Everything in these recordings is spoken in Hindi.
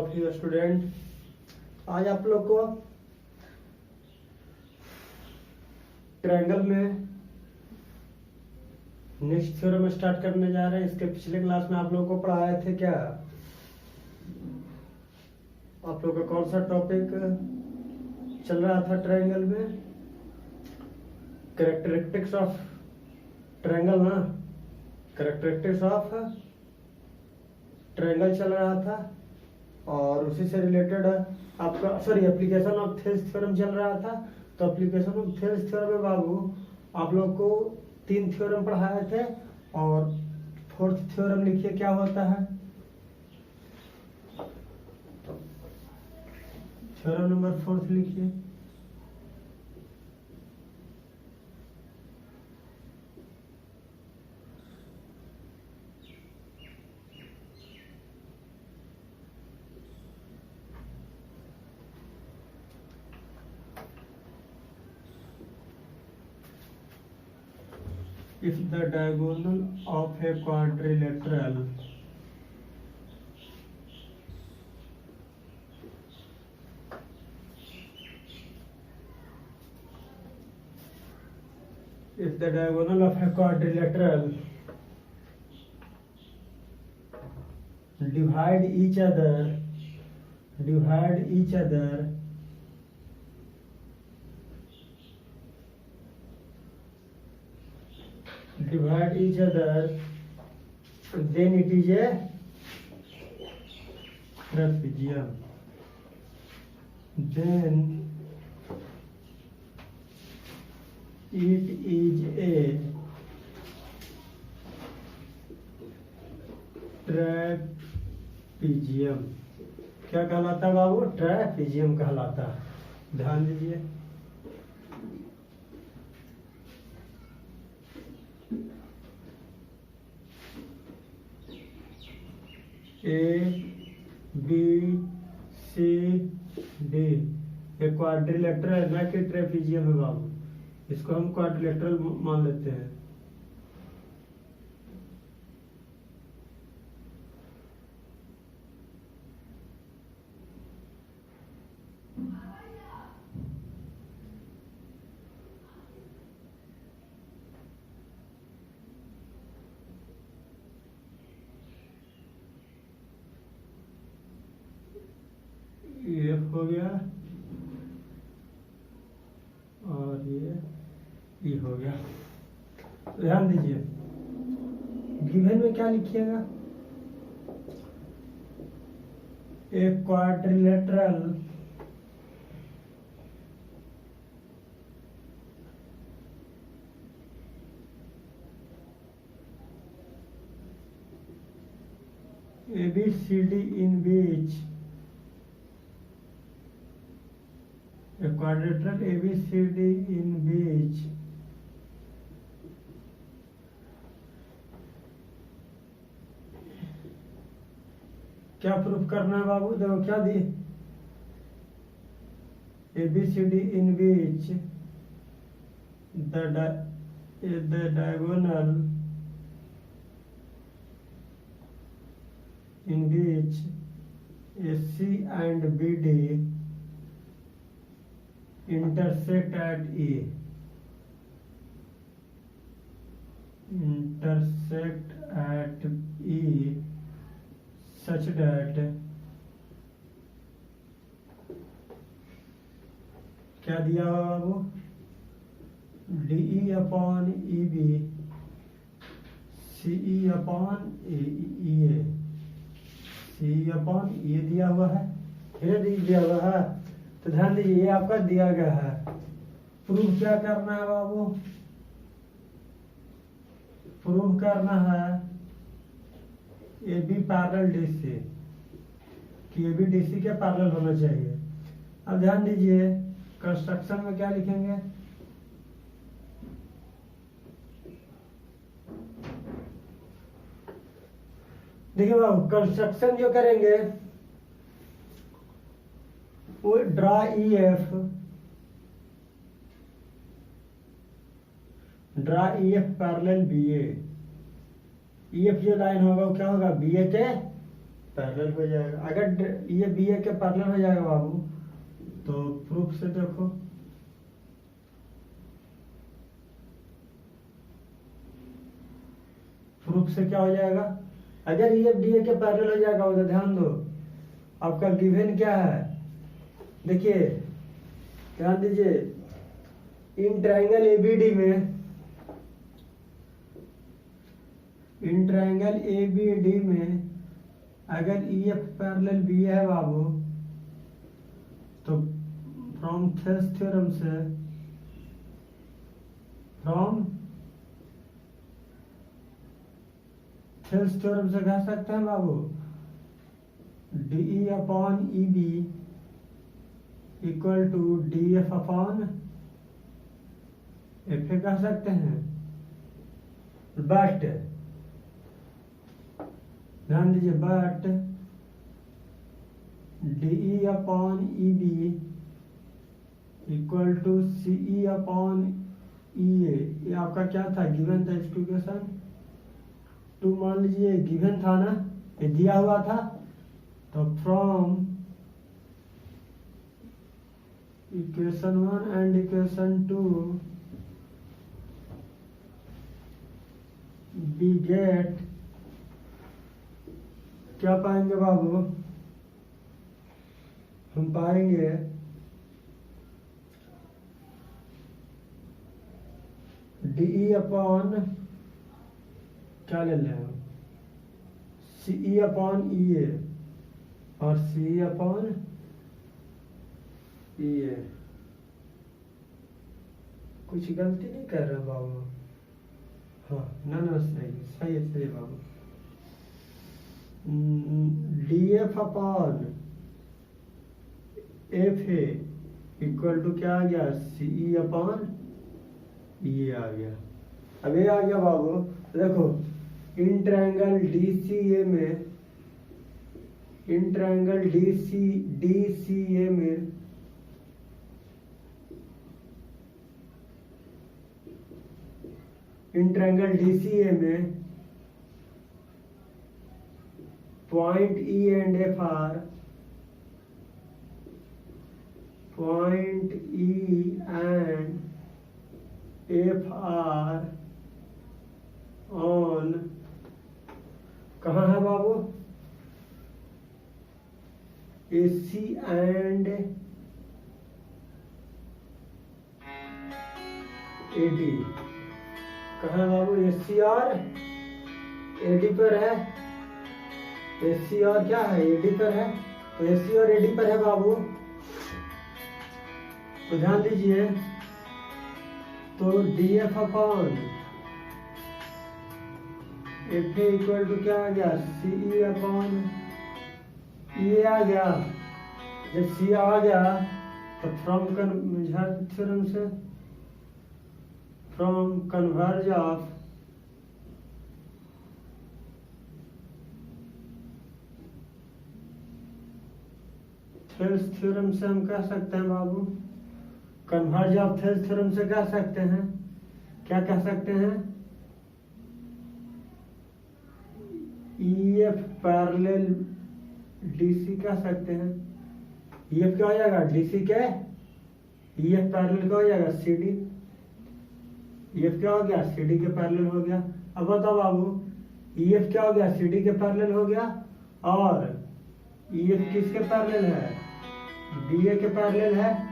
Of you student. आज आप लोग को ट्रायंगल में नेक्स्ट थ्योरम स्टार्ट करने जा रहे हैं। इसके पिछले क्लास में आप लोगों को पढ़ाए थे क्या? आप लोग का कौन सा टॉपिक चल रहा था ट्रायंगल में? कैरेक्टरिस्टिक्स ऑफ ट्रायंगल ना, कैरेक्टरिस्टिक्स ऑफ ट्रायंगल चल रहा था और उसी से रिलेटेड आपका एप्लीकेशन ऑफ थेल्स थ्योरम चल रहा था। तो एप्लीकेशन ऑफ थेल्स थ्योरम में बाबू आप लोग को 3 थ्योरम पढ़ाए थे और 4th थ्योरम लिखिए क्या होता है। थ्योरम नंबर 4 लिखिए। If the diagonal of a quadrilateral divide each other then it is a trapezium. Then it is a trapezium. क्या कहलाता है बाबू? ट्रैपीजियम कहलाता है। ध्यान दीजिए। ए बी सी डी एक क्वाड्रिलेटरल है ना कि ट्रेपीजियम है बाबू। इसको हम क्वाड्रिलेटरल मान लेते हैं। एफ हो गया और ये ई हो गया। ध्यान दीजिए, गिवन में क्या लिखिएगा? एक quadrilateral ABCD in which a quadrilateral ABCD in which क्या प्रूफ करना है बाबू? देखो क्या दिए, ABCD in which the diagonal in which AC and BD intersect at E such that क्या दिया हुआ बाबू? DE upon EB CE upon EA CE upon EA दिया हुआ है। दिया हुआ है तो ध्यान दीजिए, ये आपका दिया गया है। प्रूफ क्या करना है बाबू? प्रूफ करना है AB पैरेलल DC कि AB DC के पैरेलल होना चाहिए। अब ध्यान दीजिए, कंस्ट्रक्शन में क्या लिखेंगे? देखिए बाबू, कंस्ट्रक्शन जो करेंगे वो draw EF parallel BA। EF जो लाइन होगा वो क्या होगा? BA के पैरेलल हो जाएगा। अगर ये बी ए के पैरेलल हो जाएगा बाबू तो प्रूफ से देखो, प्रूफ से क्या हो जाएगा, अगर ये बी ए के पैरेलल हो जाएगा तो ध्यान दो आपका गिवन क्या है, देखिए ध्यान दीजिए, इन ट्राइंगल एबीडी में, इन ट्राइंगल एबीडी में अगर ई एफ पैरेलल बी है बाबू तो फ्रॉम थेल्स थ्योरम से, फ्रॉम थेल्स थ्योरम से कह सकते हैं बाबू D E upon E B equal to D F upon F A कह सकते हैं। बट ध्यान दीजिए, but D E upon E B equal to C E upon E A, ये आपका क्या था, गिवन था इक्वेशन 2 मान लीजिए, गिवन था ना, ये दिया हुआ था, तो from equation 1 and equation 2 we get, क्या पाएंगे बाबू, हम पाएंगे डी ई अपॉन, क्या ले लें, सी ई अपॉन ई ए और सी अपॉन ई ए। कुछ गलती नहीं कर रहे बाबू, हाँ ना ना सही सही है, सही बाबू। D F upon F A equal to क्या आ गया, सी ई अपॉन ये आ गया। अब ये आ गया बाबू, देखो इन ट्रायंगल डी सी ए में, इन ट्रायंगल डी सी ए में इन ट्रायंगल डी सी ए में point E and F R, point E and F R on, कहाँ है बाबू, ए सी एंड ए डी, कहाँ है बाबू, ए सी और ए डी पर है, ए सी और क्या है, ए डी पर है, तो ए सी और ए डी पर है बाबू। तो ध्यान दीजिए, तो D F upon F A equal to क्या आ गया, सी ई अपॉन ई आ गया। जब सी आ गया तो फ्रॉम कन्वर्ज थ्योरम से, from converse of Thales theorem से हम कह सकते हैं बाबू, कन्वर्ज ऑफ थेल्स थ्योरम से कह सकते हैं, क्या कह सकते हैं, E F parallel D C कह सकते हैं। ई एफ क्या हो जाएगा, डी सी के, ई एफ पैरेलल क्या हो जाएगा, सी डी, ई एफ क्या हो गया, सी डी के पैरेलल हो गया। अब बताओ बाबू, ई एफ क्या हो गया, सी डी के पैरेलल हो गया, और ई एफ किसके पैरेलल है, बी ए के पैरेलल है।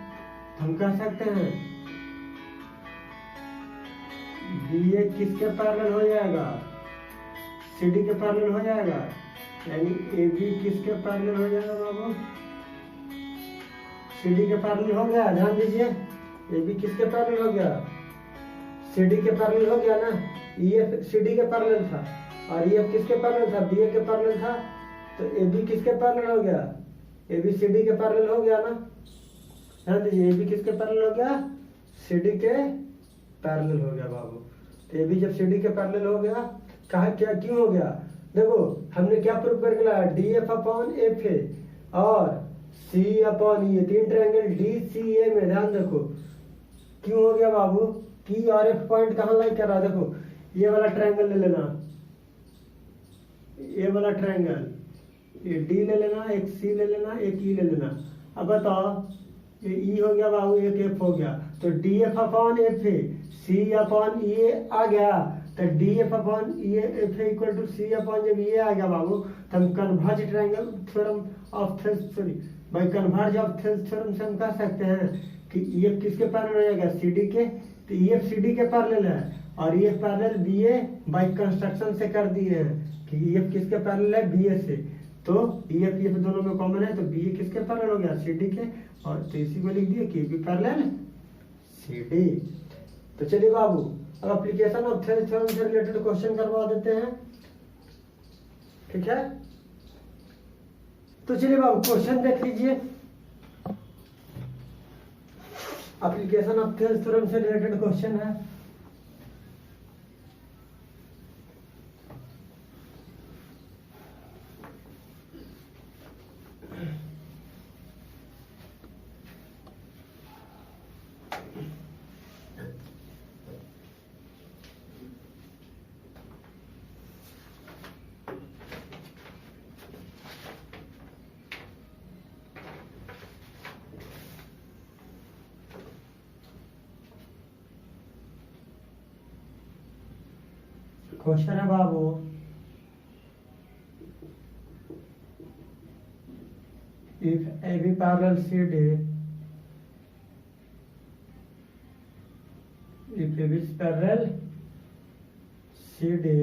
हम कह सकते हैं बी ए किसके पैरेलल हो जाएगा, सी डी के पैरेलल हो जाएगा, यानी ए बी किसके पैरेलल हो जाएगा बाबू, सी डी के पैरेलल हो गया। ध्यान दीजिए, ए बी किसके पैरेलल हो गया, सी डी के पैरेलल हो गया ना, ई एफ सी डी के पैरेलल था और ई एफ किसके पैरेलल था, बी ए के पैरेलल था, तो ए बी किसके पैरेलल हो गया, ए बी सी डी के पैरेलल हो गया ना। ध्यान दीजिए, ए बी किसके पैरेलल हो गया, सी डी के पैरेलल हो गया बाबू। तो ए बी जब सी डी के पैरेलल हो गया, कहा क्या क्यों हो गया, देखो हमने क्या प्रूव करके लाया, डी एफ अपॉन एफ ए और सी अपॉन ई, तीन ट्रायंगल डी सी ए में, ध्यान देखो क्यों हो गया बाबू, की और एफ पॉइंट कहाँ लाइक कर रहा है, देखो ये वाला ट्रायंगल ले लेना, ये वाला ट्रायंगल, ये डी ले लेना, एक सी ले लेना, एक ई ले लेना। अब बताओ, ये ई हो गया बाबू, एक एफ हो गया, तो D F upon F A, C upon E A आ गया, तो D F upon E F A equal to C upon, जब ये आ गया बाबू तो हम converse triangle theorem of sorry by converse of theorem से हम कह सकते हैं कि ई एफ किसके पैरेलल हो जाएगा, सी डी के, तो ई एफ सी डी के पैरेलल है, और E F parallel B A by construction से कर दिए हैं कि ई एफ किसके पैरेलल है, बी ए से, तो ई एफ दोनों में कॉमन है, तो बी ए किसके पैरेलल हो गया, सी डी के, और तो इसी को लिख दिए कि बी पैरेलल सी डी। तो चलिए बाबू, अब एप्लीकेशन ऑफ थ्योरम से रिलेटेड क्वेश्चन करवा देते हैं, ठीक है। तो चलिए बाबू क्वेश्चन देख लीजिए, एप्लीकेशन ऑफ थ्योरम से रिलेटेड क्वेश्चन है। क्वेश्चन है बाबू, if AB parallel CD, if AB is parallel CD,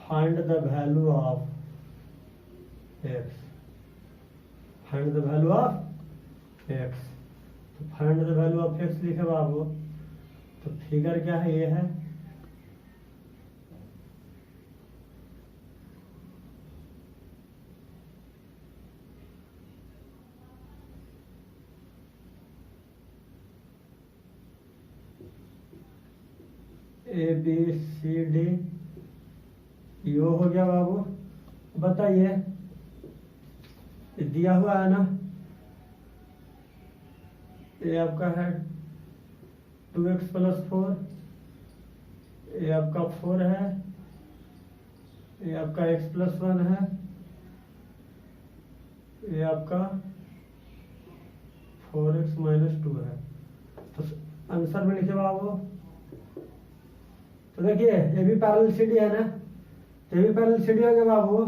find the value of x, find the value of x। तो find the value of x लिखे बाबू, तो फिगर क्या है, ये है ए बी सी डी, यो हो गया बाबू। बताइए, दिया हुआ है ना, ये आपका है 2x प्लस 4, ये आपका 4 है, ये आपका x प्लस 1 है, ये आपका 4x माइनस 2 है। तो आंसर में लिखे बाबू, तो देखिए ये भी पैरेलल सीडी है ना, तो ये भी पैरेलल सीडी हो गया बाबू,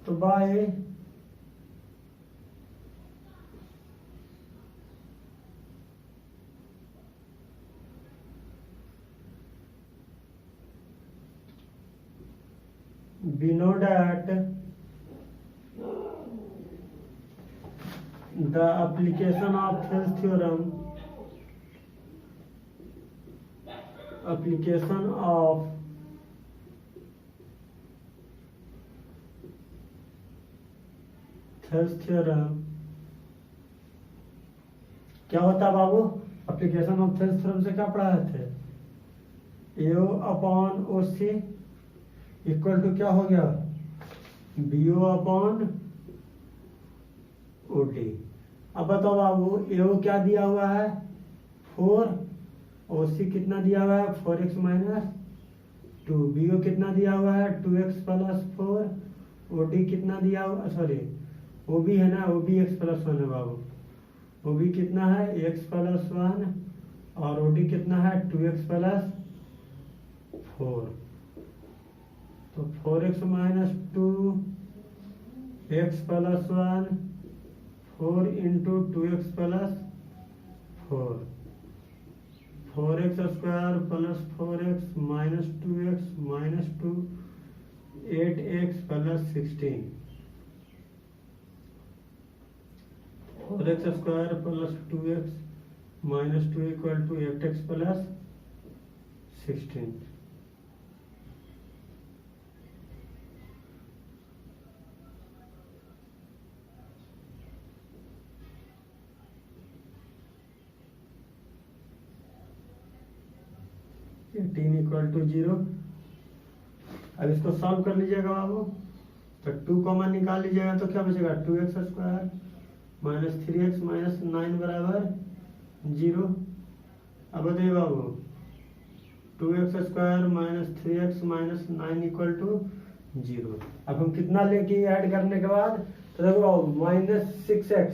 तो bye we know that the application of Thales theorem, application of Thales theorem क्या होता है बाबू, एप्लीकेशन ऑफ थेल्स थ्योरम से क्या पढ़ाए थे, A upon O C equal to क्या हो गया, B O upon O D. अब बताओ बाबू, ए ओ क्या दिया हुआ है 4, ओ सी कितना दिया हुआ है 4x माइनस 2, बी ओ कितना दिया हुआ है 2x प्लस 4, ओ डी कितना दिया हुआ, सॉरी ओ बी है ना, ओ बी x प्लस 1 है बाबू, ओ बी कितना है x प्लस 1, और ओ डी कितना है 2x प्लस 4, तो 4x minus 2 x plus 1 4 into 2x plus 4, 4x square plus 4x minus 2x minus 2 8x plus 16, 4x square plus 2x minus 2 equal to 8x plus 16।18 equal to 0। अब इसको सॉल्व कर लीजिएगा बाबू, तो 2 कॉमन निकाल लीजिएगा, तो क्या बचेगा 2x square minus 3x minus 9 बराबर 0। अब बताइए बाबू, 2x² minus 3x minus 9 equal to 0। अब हम कितना लेके ऐड करने के बाद, तो देखो -6x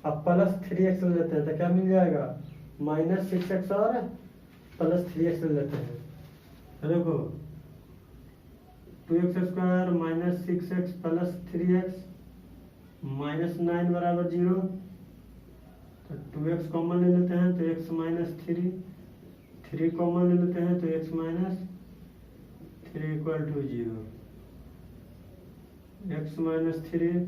अब प्लस 3x ले लेते हैं, तो क्या मिल जाएगा, -6x और प्लस 3x ले लेते हैं। तो देखो 2x² minus 6x plus 3x minus 9 बराबर 0। तो 2x कॉमन ले लेते हैं तो x माइनस 3 कॉमन ले लेते हैं तो x minus 3 equal to 0। x minus 3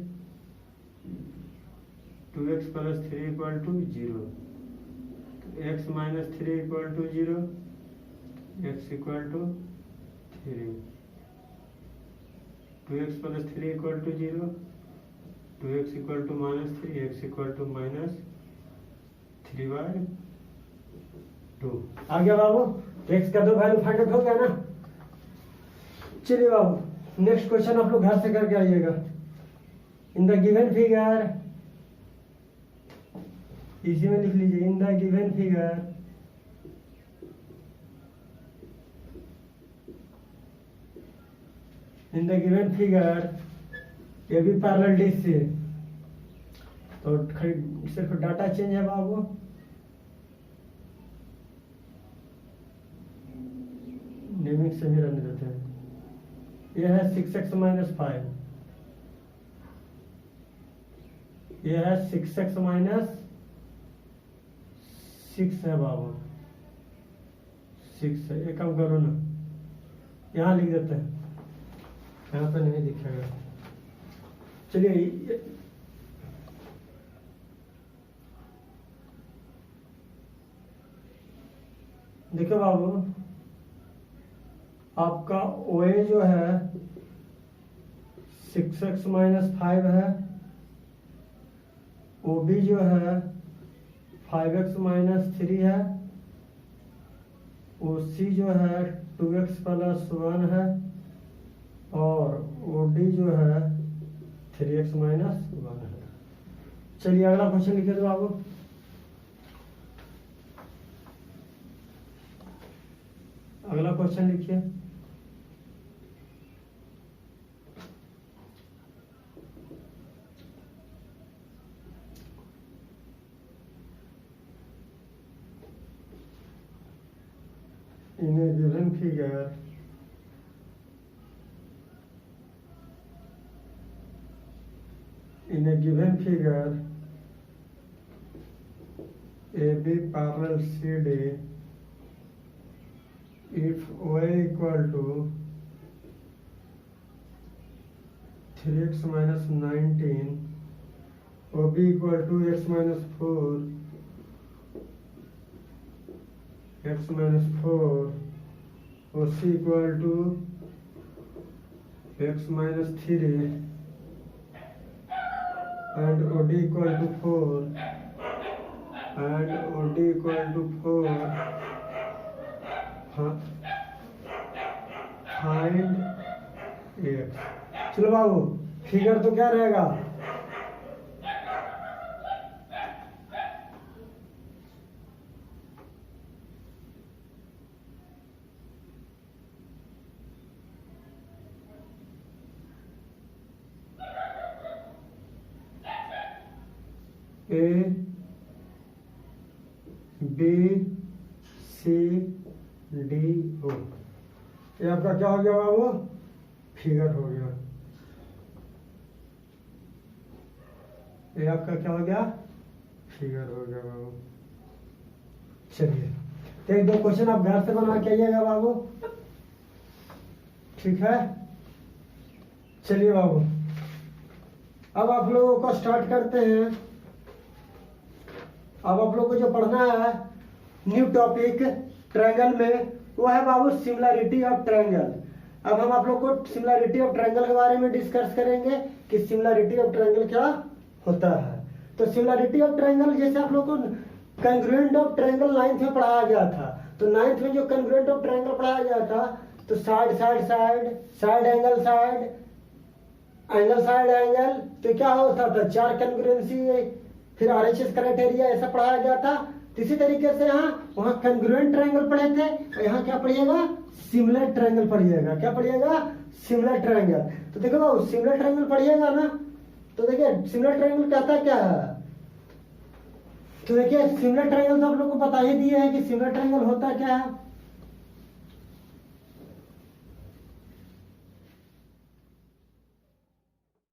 2x plus 3 equal to 0। तो x minus 3 equal to 0, x equal to 3। 2x plus 3 equal to 0, 2x equal to minus 3, x equal to minus 3/2। आ गया बाबू, x का 2 वैल्यू फाइंड आउट हो गया ना। चलिए बाबू नेक्स्ट क्वेश्चन आप लोग घर से करके आइएगा। इन द गिवन फिगर, इसी में लिख लीजिए, इन द गिवन फिगर ये भी पैरेलल डिश से, तो सिर्फ डाटा चेंज है बाबू। नेमिंग से भी रहने देते हैं। यह है 6x माइनस 5, यह है 6x माइनस 6 है बाबू, 6 है। एक काम करो ना, यहाँ लिख देते हैं, यहाँ पे नहीं दिखेगा। चलिए देखो बाबू, आपका OA जो है 6x माइनस 5 है, OB जो है 5x माइनस 3 है, OC जो है 2x प्लस 1 है, और OD जो है 3x माइनस 1 है। चलिए अगला क्वेश्चन लिखे दो बाबू। अगला क्वेश्चन लिखिए। In a given figure, AB parallel CD, if OA equal to 3x minus 19, OB equal to x minus 4, x minus 4, OC equal to x minus 3, and OD equal to 4, and OD equal to 4, find x। चलो बाबू, फिगर तो क्या रहेगा, A B C D O। ये आपका क्या हो गया बाबू, फिगर हो गया। ये आपका क्या हो गया, फिगर हो गया बाबू। चलिए तो एक दो क्वेश्चन आप घर से बना के आइएगा बाबू, ठीक है। चलिए बाबू, अब आप लोगों को स्टार्ट करते हैं। अब आप लोगों को जो पढ़ना है न्यू टॉपिक ट्रायंगल में, वो है बाबू सिमिलरिटी ऑफ ट्रायंगल। अब हम आप लोग को सिमिलरिटी ऑफ ट्रायंगल के बारे में डिस्कस करेंगे कि सिमिलरिटी ऑफ ट्रायंगल क्या होता है। तो सिमिलरिटी ऑफ ट्रायंगल, जैसे आप लोग को कंग्रुएंट ऑफ ट्रायंगल 9th में पढ़ाया गया था, तो 9th में जो कंग्रुएंट ऑफ ट्रायंगल पढ़ाया गया था, तो side side side, side angle side, angle side angle, तो क्या होता था, 4 कंग्रुएंसी, फिर RHS क्राइटेरिया, ऐसा पढ़ाया गया था। तो इसी तरीके से यहाँ वहां कंग्रुएंट ट्रायंगल पढ़े थे और यहाँ क्या पढ़िएगा, सिमिलर ट्रायंगल पढ़िएगा। क्या पढ़िएगा, सिमिलर ट्रायंगल। तो देखो बाबू सिमिलर ट्रायंगल पढ़िएगा ना, तो देखिए सिमिलर ट्रायंगल कहता क्या है। तो देखिए सिमिलर ट्रायंगल तो आप लोग को बता ही दिया है कि सिमिलर ट्रायंगल होता क्या है।